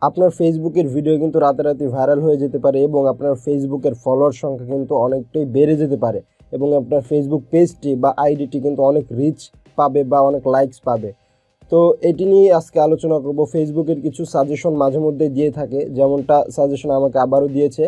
আপনার ফেসবুকের ভিডিও কিন্তু রাতারাতি ভাইরাল হয়ে যেতে পারে এবং আপনার ফেসবুকের ফলোয়ার সংখ্যা কিন্তু অনেকটাই বেড়ে যেতে পারে এবং আপনার ফেসবুক পেজটি বা আইডিটি কিন্তু অনেক রিচ পাবে বা অনেক লাইকস পাবে। তো এটি নিয়ে আজকে আলোচনা করব। ফেসবুকের কিছু সাজেশন মাঝে মধ্যে দিয়ে থাকে, যেমনটা সাজেশন আমাকে আবারও দিয়েছে।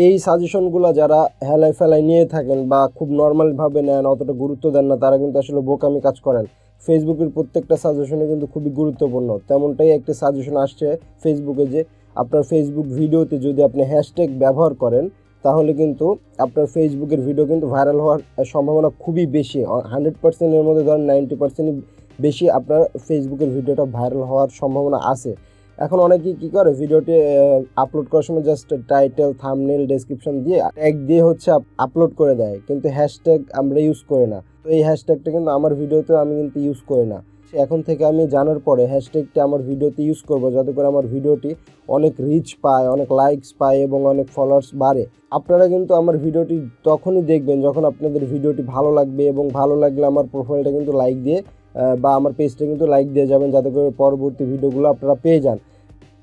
এই সাজেশনগুলো যারা হেলায় ফেলায় নিয়ে থাকেন বা খুব নর্মালভাবে নেন, অতটা গুরুত্ব দেন না, তারা কিন্তু আসলে বোকামি কাজ করেন। ফেসবুকের প্রত্যেকটা সাজেশনে কিন্তু খুবই গুরুত্বপূর্ণ। তেমনটাই একটি সাজেশন আসছে ফেসবুকে যে আপনার ফেসবুক ভিডিওতে যদি আপনি হ্যাশট্যাগ ব্যবহার করেন তাহলে কিন্তু আপনার ফেসবুকের ভিডিও কিন্তু ভাইরাল হওয়ার সম্ভাবনা খুবই বেশি। 100%-এর মধ্যে ধরেন 90% বেশি আপনার ফেসবুকের ভিডিওটা ভাইরাল হওয়ার সম্ভাবনা আছে। এখন অনেকেই কী করে, ভিডিওটি আপলোড করার সময় জাস্ট টাইটেল, থাম্বনেল, ডেসক্রিপশন দিয়ে ট্যাগ দিয়ে হচ্ছে আপলোড করে দেয়, কিন্তু হ্যাশট্যাগ আমরা ইউজ করি না। তো এই হ্যাশট্যাগটা কিন্তু আমার ভিডিওতে আমি কিন্তু ইউজ করি না। এখন থেকে আমি জানার পরে হ্যাশট্যাগটা আমার ভিডিওতে ইউজ করব, যাতে করে আমার ভিডিওটি অনেক রিচ পায়, অনেক লাইকস পায় এবং অনেক ফলোয়ার্স বাড়ে। আপনারা কিন্তু আমার ভিডিওটি তখনই দেখবেন যখন আপনাদের ভিডিওটি ভালো লাগবে, এবং ভালো লাগলে আমার প্রোফাইলটা কিন্তু লাইক দিয়ে বা আমার পেজটা কিন্তু লাইক দিয়ে যাবেন, যাতে করে পরবর্তী ভিডিওগুলো আপনারা পেয়ে যান।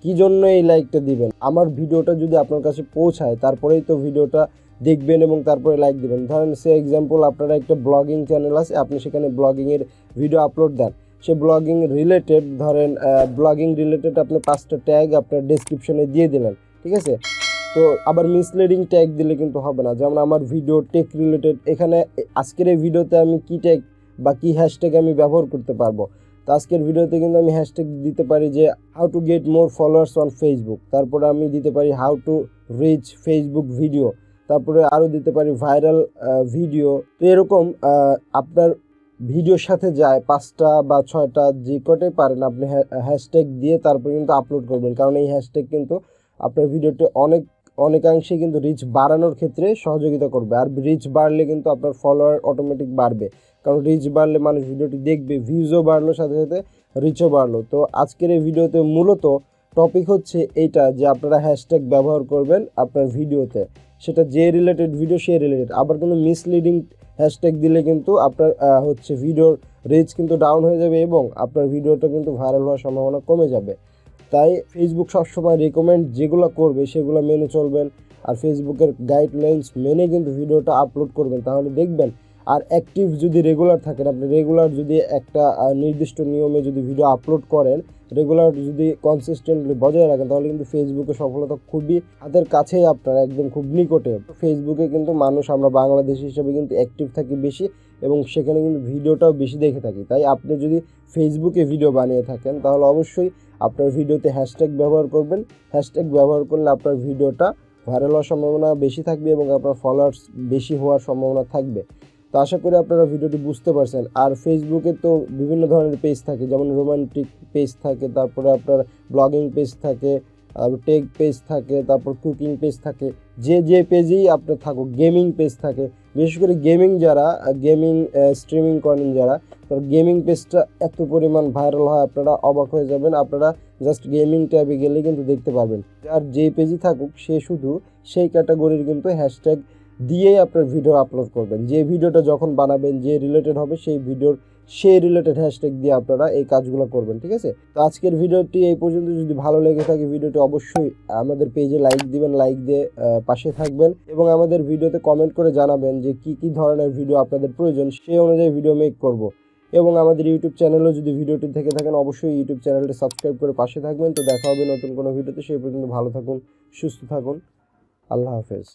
কী জন্য এই লাইকটা দিবেন? আমার ভিডিওটা যদি আপনার কাছে পৌঁছায় তারপরেই তো ভিডিওটা দেখবেন এবং তারপরে লাইক দিবেন। ধরেন সে এক্সাম্পল, আপনারা একটা ব্লগিং চ্যানেল আছে, আপনি সেখানে ব্লগিংয়ের ভিডিও আপলোড দেন, সে ব্লগিং রিলেটেড, ধরেন ব্লগিং রিলেটেড আপনি 5টা ট্যাগ আপনার ডেসক্রিপশনে দিয়ে দিলেন, ঠিক আছে? তো আবার মিসলিডিং ট্যাগ দিলে কিন্তু হবে না। যেমন আমার ভিডিও টেক রিলেটেড, এখানে আজকের এই ভিডিওতে আমি কী ট্যাগ বা কী হ্যাশট্যাগ আমি ব্যবহার করতে পারবো। তো আজকের ভিডিওতে কিন্তু আমি হ্যাশট্যাগ দিতে পারি যে how to get more followers on Facebook, তারপরে আমি দিতে পারি how to reach Facebook video, তারপরে আরও দিতে পারি ভাইরাল ভিডিও। তো এরকম আপনার ভিডিওর সাথে যায় 5টা বা 6টা, যে কটাই পারেন আপনি হ্যাশট্যাগ দিয়ে তারপরে কিন্তু আপলোড করবেন, কারণ এই হ্যাশট্যাগ কিন্তু আপনার ভিডিওটি অনেকাংশে কিন্তু রিচ বাড়ানোর ক্ষেত্রে সহযোগিতা করবে। আর রিচ বাড়লে কিন্তু আপনার ফলোয়ার অটোমেটিক বাড়বে, কারণ রিচ বাড়লে মানুষ ভিডিওটি দেখবে, ভিউজও বাড়লো, সাথে সাথে রিচও বাড়লো। তো আজকের এই ভিডিওতে মূলত টপিক হচ্ছে এইটা, যে আপনারা হ্যাশট্যাগ ব্যবহার করবেন আপনার ভিডিওতে, সেটা যে রিলেটেড ভিডিও সে রিলেটেড। আবার কোনো মিসলিডিং হ্যাশট্যাগ দিলে কিন্তু আপনার হচ্ছে ভিডিওর রিচ কিন্তু ডাউন হয়ে যাবে এবং আপনার ভিডিওটা কিন্তু ভাইরাল হওয়ার সম্ভাবনা কমে যাবে। তাই ফেসবুক সবসময় রেকমেন্ড যেগুলো করবে সেগুলো মেনে চলবেন, আর ফেসবুকের গাইডলাইন্স মেনে কিন্তু ভিডিওটা আপলোড করবেন, তাহলে দেখবেন। আর অ্যাক্টিভ যদি রেগুলার থাকেন, আপনি রেগুলার যদি একটা নির্দিষ্ট নিয়মে যদি ভিডিও আপলোড করেন, রেগুলার যদি কনসিস্টেন্টলি বজায় রাখেন, তাহলে কিন্তু ফেসবুকে সফলতা খুবই হাতের কাছেই, আপনার একদম খুব নিকটে। ফেসবুকে কিন্তু মানুষ, আমরা বাংলাদেশি হিসেবে কিন্তু অ্যাক্টিভ থাকি বেশি এবং সেখানে কিন্তু ভিডিওটাও বেশি দেখে থাকি। তাই আপনি যদি ফেসবুকে ভিডিও বানিয়ে থাকেন তাহলে অবশ্যই আপনার ভিডিওতে হ্যাশট্যাগ ব্যবহার করবেন। হ্যাশট্যাগ ব্যবহার করলে আপনার ভিডিওটা ভাইরাল হওয়ার সম্ভাবনা বেশি থাকবে এবং আপনার ফলোয়ার্স বেশি হওয়ার সম্ভাবনা থাকবে। তো আশা করি আপনারা ভিডিওটি বুঝতে পারছেন। আর ফেসবুকে তো বিভিন্ন ধরনের পেজ থাকে, যেমন রোমান্টিক পেজ থাকে, তারপরে আপনার ব্লগিং পেজ থাকে, টেক পেজ থাকে, তারপর কুকিং পেজ থাকে, যে পেজেই আপনার থাকুক, গেমিং পেজ থাকে। বিশেষ করে গেমিং স্ট্রিমিং করেন যারা, তো গেমিং পেজটা এত পরিমাণ ভাইরাল হয়, আপনারা অবাক হয়ে যাবেন। আপনারা জাস্ট গেমিং ট্যাবে গেলে কিন্তু দেখতে পারবেন। আর যে পেজই থাকুক সে শুধু সেই ক্যাটাগরির কিন্তু হ্যাশট্যাগ দিয়েই আপনার ভিডিও আপলোড করবেন। যে ভিডিওটা যখন বানাবেন, যে রিলেটেড হবে সেই রিলেটেড হ্যাশট্যাগ দিয়ে আপনারা এই কাজগুলো করবেন, ঠিক আছে? তো আজকের ভিডিওটি এই পর্যন্ত। যদি ভালো লেগে থাকে ভিডিওটি অবশ্যই আমাদের পেজে লাইক দিবেন, লাইক দিয়ে পাশে থাকবেন এবং আমাদের ভিডিওতে কমেন্ট করে জানাবেন যে কি ধরনের ভিডিও আপনাদের প্রয়োজন, সেই অনুযায়ী ভিডিও মেক করব। এবং আমাদের ইউটিউব চ্যানেলেও যদি ভিডিওটি থেকে থাকেন অবশ্যই ইউটিউব চ্যানেলটি সাবস্ক্রাইব করে পাশে থাকবেন। তো দেখা হবে নতুন কোনো ভিডিওতে, সেই পর্যন্ত ভালো থাকুন, সুস্থ থাকুন, আল্লাহ হাফেজ।